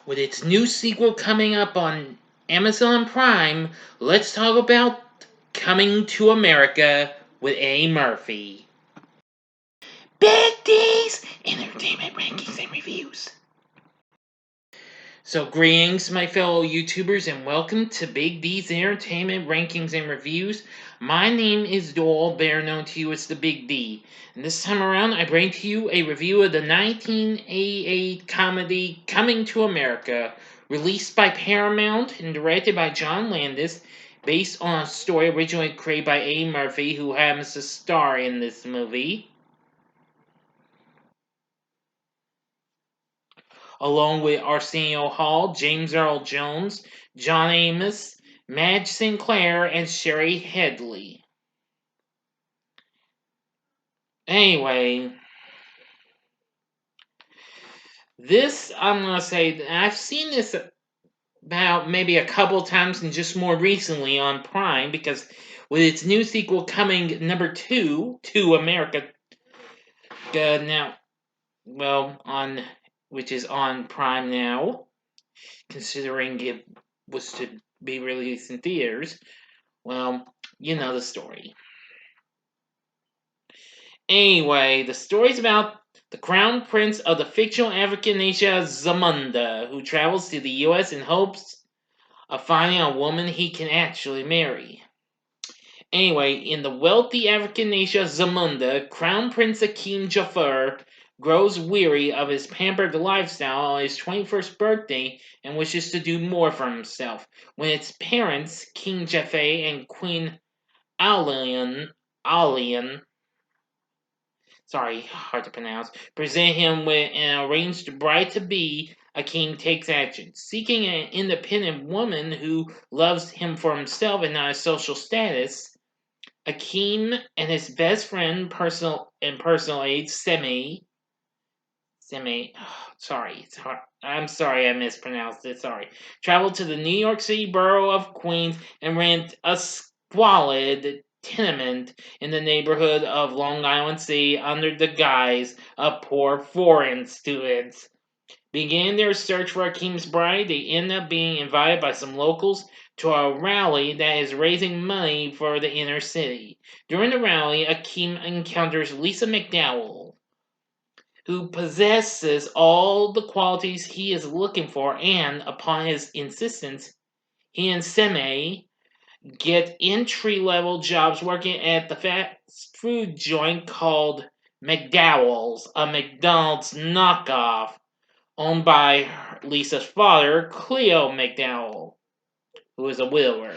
With its new sequel coming up on Amazon Prime, let's talk about Coming to America with Eddie Murphy. Big D's Entertainment Rankings and Reviews. So greetings my fellow YouTubers and welcome to Big D's Entertainment Rankings and Reviews. My name is Doyle, better known to you as the Big D. And this time around I bring to you a review of the 1988 comedy Coming to America, released by Paramount and directed by John Landis, based on a story originally created by Eddie Murphy, who happens to star in this movie, along with Arsenio Hall, James Earl Jones, John Amos, Madge Sinclair, and Sherry Headley. Anyway, this, I'm going to say, I've seen this about maybe a couple times and just more recently on Prime, because with its new sequel coming, number 2, to America, now, well, which is on Prime now, considering it was to be released in theaters. Well, you know the story. Anyway, the story's about the crown prince of the fictional African nation Zamunda, who travels to the U.S. in hopes of finding a woman he can actually marry. Anyway, in the wealthy African nation Zamunda, Crown Prince Akeem Jafar grows weary of his pampered lifestyle on his 21st birthday and wishes to do more for himself. When its parents, King Jaffe and Queen Alian, sorry, hard to pronounce, present him with an arranged bride-to-be, Akeem takes action. Seeking an independent woman who loves him for himself and not his social status, Akeem and his best friend, personal aide, sorry, it's hard. I'm sorry I mispronounced it, sorry. Travel to the New York City borough of Queens and rent a squalid tenement in the neighborhood of Long Island City under the guise of poor foreign students. Beginning their search for Akeem's bride, they end up being invited by some locals to a rally that is raising money for the inner city. During the rally, Akeem encounters Lisa McDowell, who possesses all the qualities he is looking for, and upon his insistence, he and Seme get entry-level jobs working at the fast food joint called McDowell's, a McDonald's knockoff, owned by Lisa's father, Cleo McDowell, who is a widower.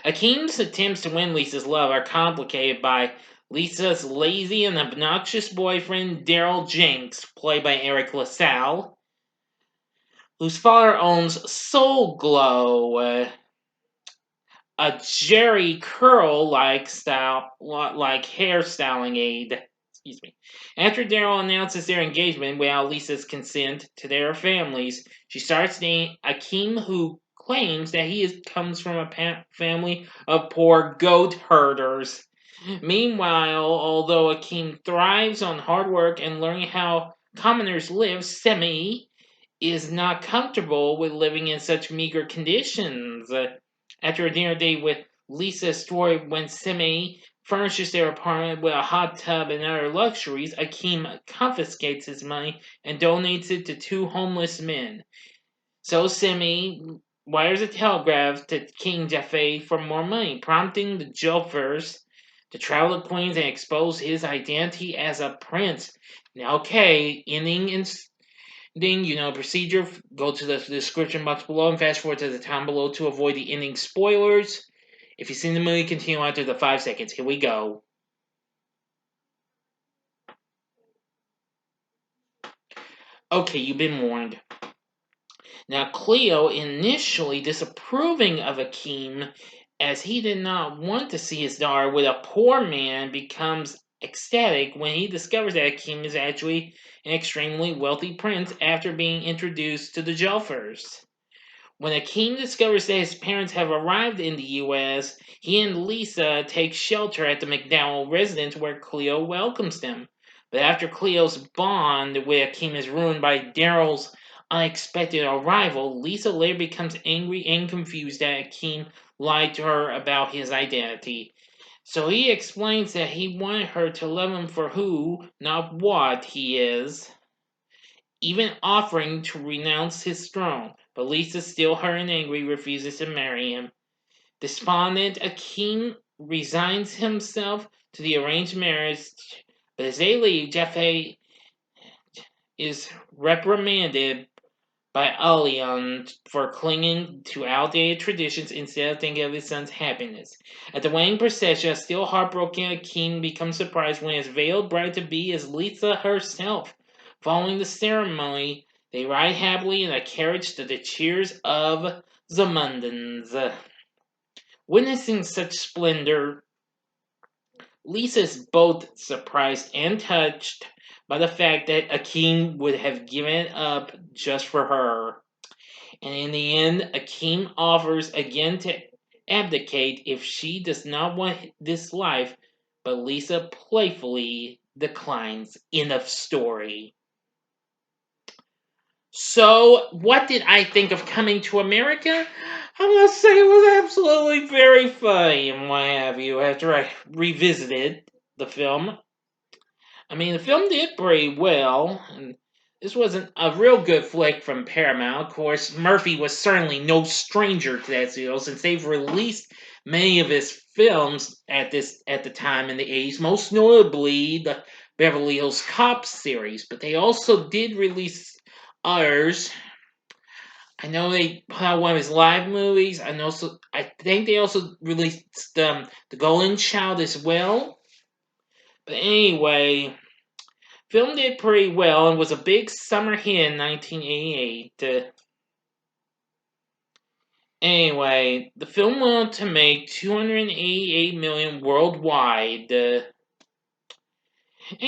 Akeem's attempts to win Lisa's love are complicated by Lisa's lazy and obnoxious boyfriend, Daryl Jenks, played by Eric LaSalle, whose father owns Soul Glow, a Jerry Curl-like hairstyling aid. Excuse me. After Daryl announces their engagement without Lisa's consent to their families, she starts dating Akeem, who claims that he comes from a family of poor goat herders. Meanwhile, although Akeem thrives on hard work and learning how commoners live, Semi is not comfortable with living in such meager conditions. After a dinner date with Lisa story, when Semi furnishes their apartment with a hot tub and other luxuries, Akeem confiscates his money and donates it to 2 homeless men. So Semi wires a telegraph to King Jaffe for more money, prompting the Joffers to travel to Queens and expose his identity as a prince. Now, okay, procedure. Go to the description box below and fast forward to the time below to avoid the ending spoilers. If you've seen the movie, continue after the 5 seconds. Here we go. Okay, you've been warned. Now, Cleo, initially disapproving of Akeem, as he did not want to see his daughter with a poor man, becomes ecstatic when he discovers that Akeem is actually an extremely wealthy prince after being introduced to the Joffers. When Akeem discovers that his parents have arrived in the U.S., he and Lisa take shelter at the McDowell residence where Cleo welcomes them. But after Cleo's bond with Akeem is ruined by Daryl's unexpected arrival, Lisa later becomes angry and confused that Akeem lied to her about his identity. So he explains that he wanted her to love him for who, not what, he is, even offering to renounce his throne. But Lisa, still hurt and angry, refuses to marry him. Despondent, Akeem resigns himself to the arranged marriage, but as they leave, Jaffe is reprimanded by Alion for clinging to outdated traditions instead of thinking of his son's happiness. At the wedding procession, a still heartbroken Akeem becomes surprised when his veiled bride-to-be is Lisa herself. Following the ceremony, they ride happily in a carriage to the cheers of Zamundans. Witnessing such splendor, Lisa is both surprised and touched by the fact that Akeem would have given it up just for her. And in the end, Akeem offers again to abdicate if she does not want this life, but Lisa playfully declines. End of story. So, what did I think of Coming to America? I must say it was absolutely very funny and what have you after I revisited the film. I mean, the film did pretty well, and this wasn't a real good flick from Paramount. Of course, Murphy was certainly no stranger to that deal, since they've released many of his films at the time in the 80s, most notably the Beverly Hills Cop series. But they also did release others. I know they put out one of his live movies. I think they also released the Golden Child as well. But anyway, film did pretty well and was a big summer hit in 1988. Anyway, the film went on to make 288 million worldwide and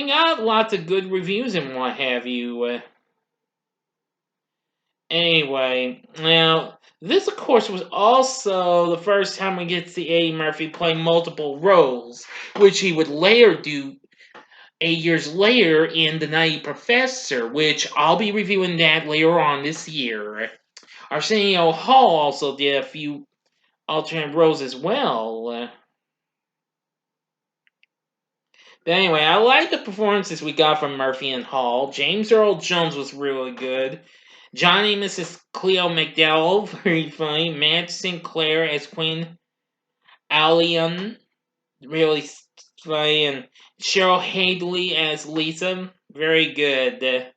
got lots of good reviews and what have you. Anyway, now this of course was also the first time we get to see Eddie Murphy play multiple roles, which he would later do 8 years later in The Nutty Professor, which I'll be reviewing that later on this year. Arsenio Hall also did a few alternate roles as well. But anyway, I like the performances we got from Murphy and Hall. James Earl Jones was really good. Johnny and Mrs. Cleo McDowell, very funny. Madge Sinclair as Queen Allian, really funny. And Cheryl Hadley as Lisa, very good. There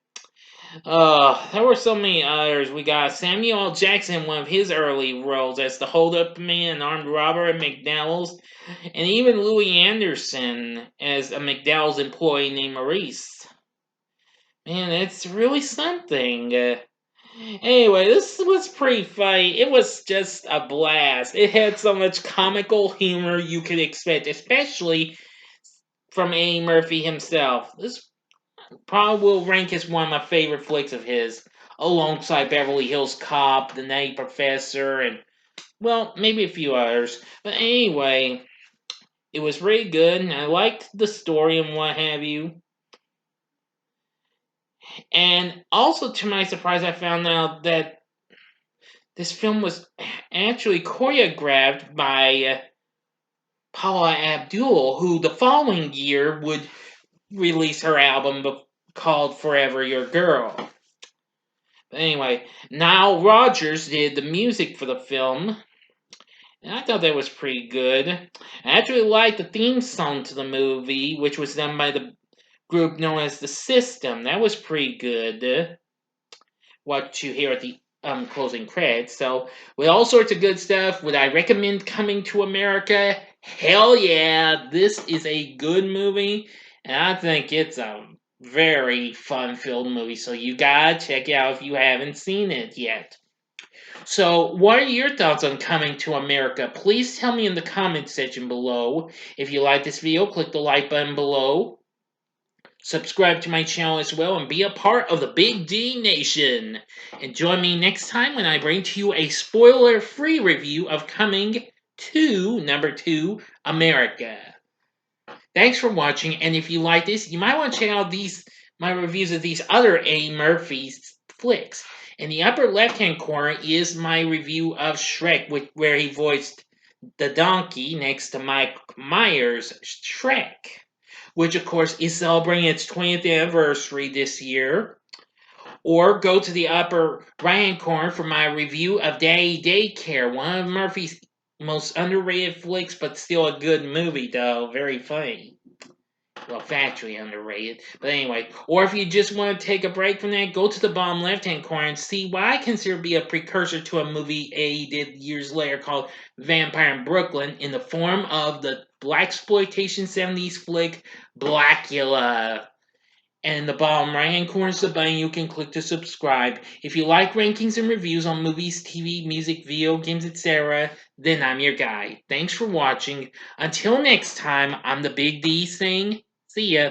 were so many others. We got Samuel L. Jackson, one of his early roles as the hold-up man and armed robber at McDowell's, and even Louis Anderson as a McDowell's employee named Maurice. Man, it's really something. Anyway, this was pretty funny. It was just a blast. It had so much comical humor you could expect, especially from Eddie Murphy himself. This probably will rank as one of my favorite flicks of his, alongside Beverly Hills Cop, The Nutty Professor, and, well, maybe a few others. But anyway, it was really good, and I liked the story and what have you. And also, to my surprise, I found out that this film was actually choreographed by Paula Abdul, who the following year would release her album called Forever Your Girl. But anyway, Nile Rodgers did the music for the film, and I thought that was pretty good. I actually liked the theme song to the movie, which was done by the group known as The System. That was pretty good. What you hear at the closing credits. So, with all sorts of good stuff, would I recommend Coming to America? Hell yeah! This is a good movie, and I think it's a very fun-filled movie. So you gotta check it out if you haven't seen it yet. So, what are your thoughts on Coming to America? Please tell me in the comment section below. If you like this video, click the like button below. Subscribe to my channel as well and be a part of the Big D Nation. And join me next time when I bring to you a spoiler-free review of Coming to Number 2 America. Thanks for watching, and if you like this, you might want to check out my reviews of these other A. Murphy's flicks. In the upper left-hand corner is my review of Shrek, where he voiced the donkey next to Mike Myers' Shrek, which of course is celebrating its 20th anniversary this year. Or go to the upper right-hand corner for my review of Daddy Daycare, one of Murphy's most underrated flicks, but still a good movie, though. Very funny. Well, factually underrated. But anyway, or if you just want to take a break from that, go to the bottom left-hand corner and see what I consider to be a precursor to a movie A did years later called Vampire in Brooklyn in the form of the blaxploitation 70s flick Blackula. And in the bottom right-hand corner is the button you can click to subscribe. If you like rankings and reviews on movies, TV, music, video games, etc., then I'm your guy. Thanks for watching. Until next time, I'm the Big D saying, see ya.